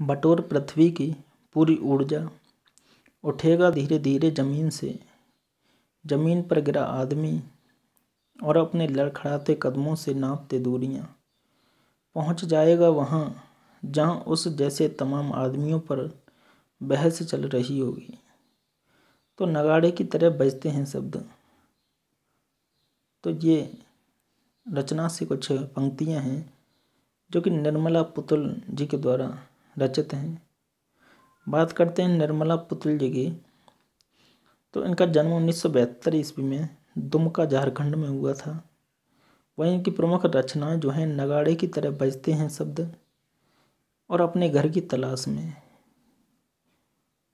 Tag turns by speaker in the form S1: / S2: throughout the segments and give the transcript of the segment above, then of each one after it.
S1: बटोर पृथ्वी की पूरी ऊर्जा, उठेगा धीरे धीरे ज़मीन से, ज़मीन पर गिरा आदमी और अपने लड़खड़ाते कदमों से नापते दूरियां, पहुंच जाएगा वहां जहां उस जैसे तमाम आदमियों पर बहस चल रही होगी। तो नगाड़े की तरह बजते हैं शब्द। तो ये रचना से कुछ पंक्तियां हैं जो कि निर्मला पुतुल जी के द्वारा रचित हैं। बात करते हैं निर्मला पुतुल जी की। तो इनका जन्म 1972 ईस्वी में दुमका झारखंड में हुआ था। वहीं इनकी प्रमुख रचनाएं जो हैं नगाड़े की तरह बजते हैं शब्द और अपने घर की तलाश में।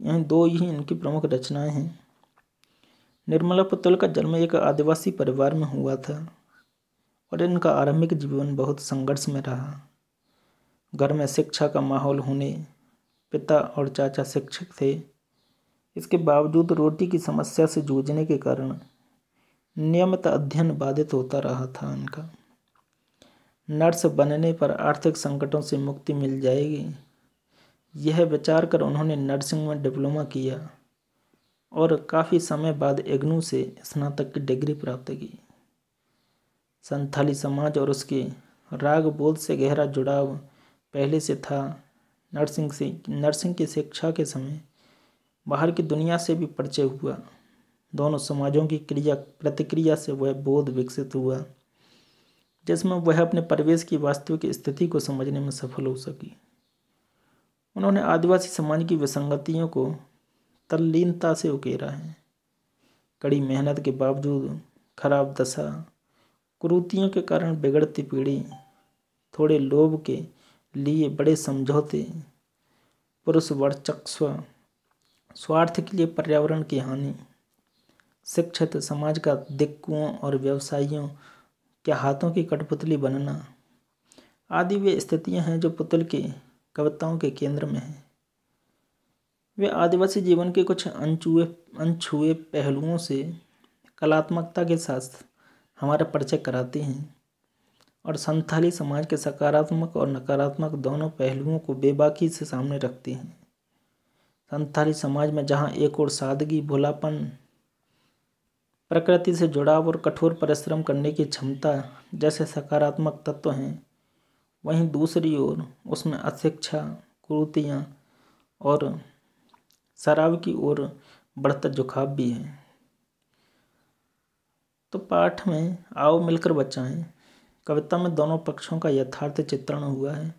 S1: यह दो ही इनकी प्रमुख रचनाएं हैं। निर्मला पुतुल का जन्म एक आदिवासी परिवार में हुआ था और इनका आरंभिक जीवन बहुत संघर्ष में रहा। घर में शिक्षा का माहौल होने, पिता और चाचा शिक्षक थे। इसके बावजूद रोटी की समस्या से जूझने के कारण नियमित अध्ययन बाधित होता रहा था इनका। नर्स बनने पर आर्थिक संकटों से मुक्ति मिल जाएगी, यह विचार कर उन्होंने नर्सिंग में डिप्लोमा किया और काफ़ी समय बाद इग्नू से स्नातक की डिग्री प्राप्त की। संथाली समाज और उसके राग बोध से गहरा जुड़ाव पहले से था। नर्सिंग की शिक्षा के समय बाहर की दुनिया से भी परिचय हुआ। दोनों समाजों की क्रिया प्रतिक्रिया से वह बोध विकसित हुआ जिसमें वह अपने परिवेश की वास्तविक स्थिति को समझने में सफल हो सकी। उन्होंने आदिवासी समाज की विसंगतियों को तल्लीनता से उकेरा है। कड़ी मेहनत के बावजूद खराब दशा, कुरीतियों के कारण बिगड़ती पीढ़ी, थोड़े लोभ के लिए बड़े समझौते, पुरुष वर्चस्व, स्वार्थ के लिए पर्यावरण की हानि, शिक्षित समाज का दिक्कुओं और व्यवसायियों के हाथों की कठपुतली बनना आदि वे स्थितियां हैं जो पुतुल की कविताओं के केंद्र में हैं। वे आदिवासी जीवन के कुछ अनछुए पहलुओं से कलात्मकता के साथ हमारा परिचय कराते हैं और संथाली समाज के सकारात्मक और नकारात्मक दोनों पहलुओं को बेबाकी से सामने रखते हैं। संथाली समाज में जहाँ एक ओर सादगी, भोलापन, प्रकृति से जुड़ाव और कठोर परिश्रम करने की क्षमता जैसे सकारात्मक तत्व हैं, वहीं दूसरी ओर उसमें अशिक्षा, कुरीतियाँ और शराब की ओर बढ़ता झुकाव भी है। तो पाठ में आओ मिलकर बचाएं कविता में दोनों पक्षों का यथार्थ चित्रण हुआ है।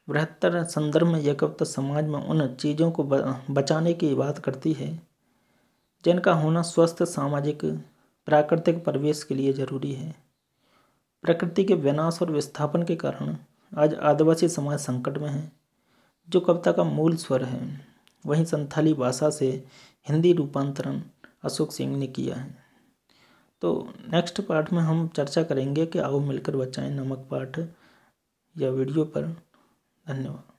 S1: बृहत्तर संदर्भ में यह कविता समाज में उन चीज़ों को बचाने की बात करती है जिनका होना स्वस्थ सामाजिक प्राकृतिक परिवेश के लिए जरूरी है। प्रकृति के विनाश और विस्थापन के कारण आज आदिवासी समाज संकट में है, जो कविता का मूल स्वर है। वहीं संथाली भाषा से हिंदी रूपांतरण अशोक सिंह ने किया है। तो नेक्स्ट पार्ट में हम चर्चा करेंगे कि आओ मिलकर बचाएं नामक पाठ या वीडियो पर। धन्यवाद।